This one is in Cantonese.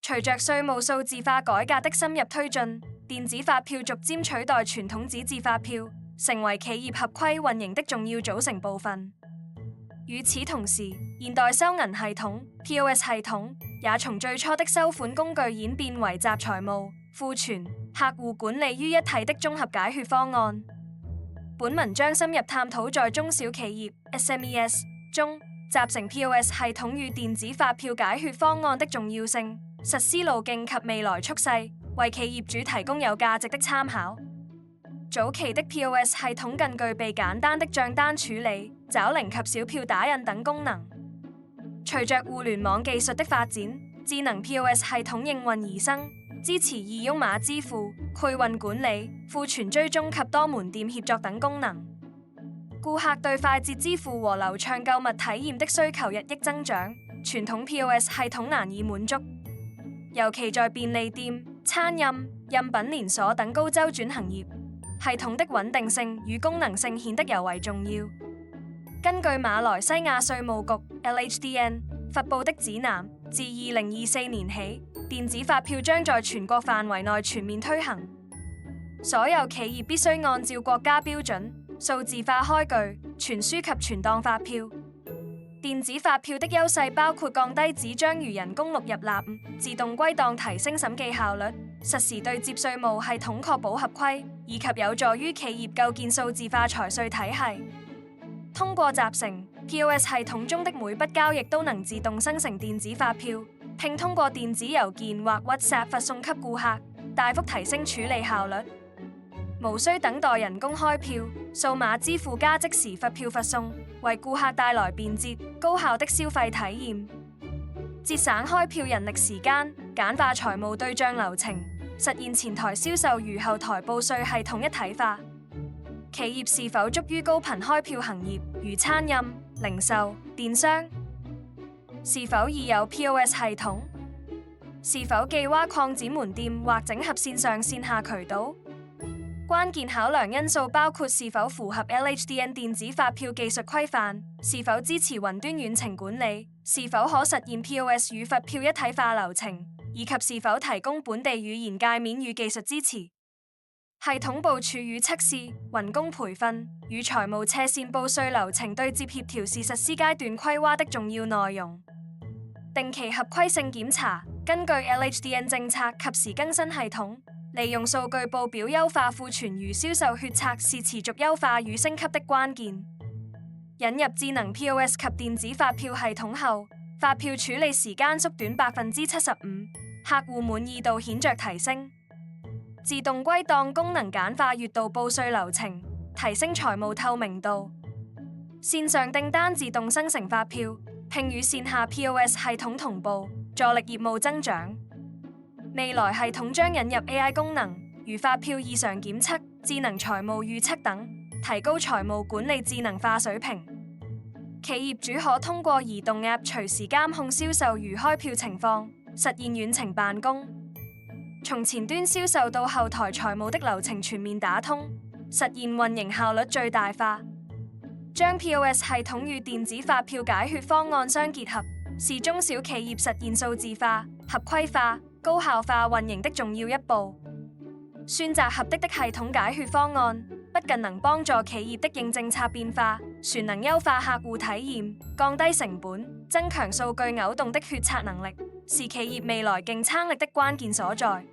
隨着稅務數字化改革的深入推進，電子發票逐漸取代傳統紙質發票，成為企業合規運營的重要組成部分。與此同時，現代收銀系統 POS 系統也從最初的收款工具演變為集財務、庫存、客戶管理於一體的綜合解決方案。本文將深入探討在中小企業 SMEs 中集成 POS 系統與電子發票解決方案的重要性、實施路徑及未來趨勢，為企業主提供有價值的參考。早期的 POS 系統更具備簡單的帳單處理、找零及小票打印等功能。隨着互聯網技術的發展，智能 POS 系統應運而生，支持易擁碼支付、匯運管理、庫存追蹤及多門店協作等功能。顧客對快捷支付和流暢購物體驗的需求日益增長，傳統 POS 系統難以滿足，尤其在便利店、餐飲、飲品連鎖等高周轉行業。系統的穩定性與功能性顯得尤為重要。根據馬來西亞稅務局 LHDN 發布的指南，自2024年起，電子發票將在全國範圍內全面推行。所有企業必須按照國家標準，數字化開具、傳輸及存檔發票。電子發票的優勢包括降低紙張與人工錄入納入、自動歸檔提升審計效率、實時對接稅務系統確保合規，以及有助於企業構建數字化財稅體系。通過集成 POS 系統中的每筆交易都能自動生成電子發票，並通過電子郵件或 WhatsApp 發送給顧客，大幅提升處理效率。無需等待人工開票，數碼支付加即時發票發送，為顧客帶來便捷、高效的消費體驗，節省開票人力時間，簡化財務對賬流程，實現前台銷售與後台報稅系統一體化。企業是否足於高頻開票行業，如餐飲、零售、電商？是否已有 POS 系統？是否計劃擴展門店或整合線上線下渠道？關鍵考量因素包括是否符合 LHDN 電子發票技術規範，是否支持雲端遠程管理，是否可實現 POS 與發票一體化流程，以及是否提供本地語言介面與技術支持。系統部署與測試、雲工培訓與財務斜線報稅流程對接協調是實施階段規劃的重要內容。定期合規性檢查，根據 LHDN 政策及時更新系統。利用數據報表優化庫存與銷售決策是持續優化與升級的關鍵。引入智能 POS 及電子發票系統後，發票處理時間縮短75%，客戶滿意度顯著提升。自動歸檔功能簡化月度報稅流程，提升財務透明度。線上訂單自動生成發票，並與線下 POS 系統同步，助力業務增長。未來系統將引入 AI 功能，如發票異常檢測、智能財務預測等，提高財務管理智能化水平。企業主可通過移動 App 隨時監控銷售與開票情況，實現遠程辦公。從前端銷售到後台財務的流程全面打通，實現運營效率最大化。將 POS 系統與電子發票解決方案相結合，是中小企業實現數字化、合規化、高效化運營的重要一步。選擇合適的系統解決方案，不僅能幫助企業的應政策變化，旋能優化客戶體驗，降低成本，增強數據扭動的決策能力，是企業未來競爭力的關鍵所在。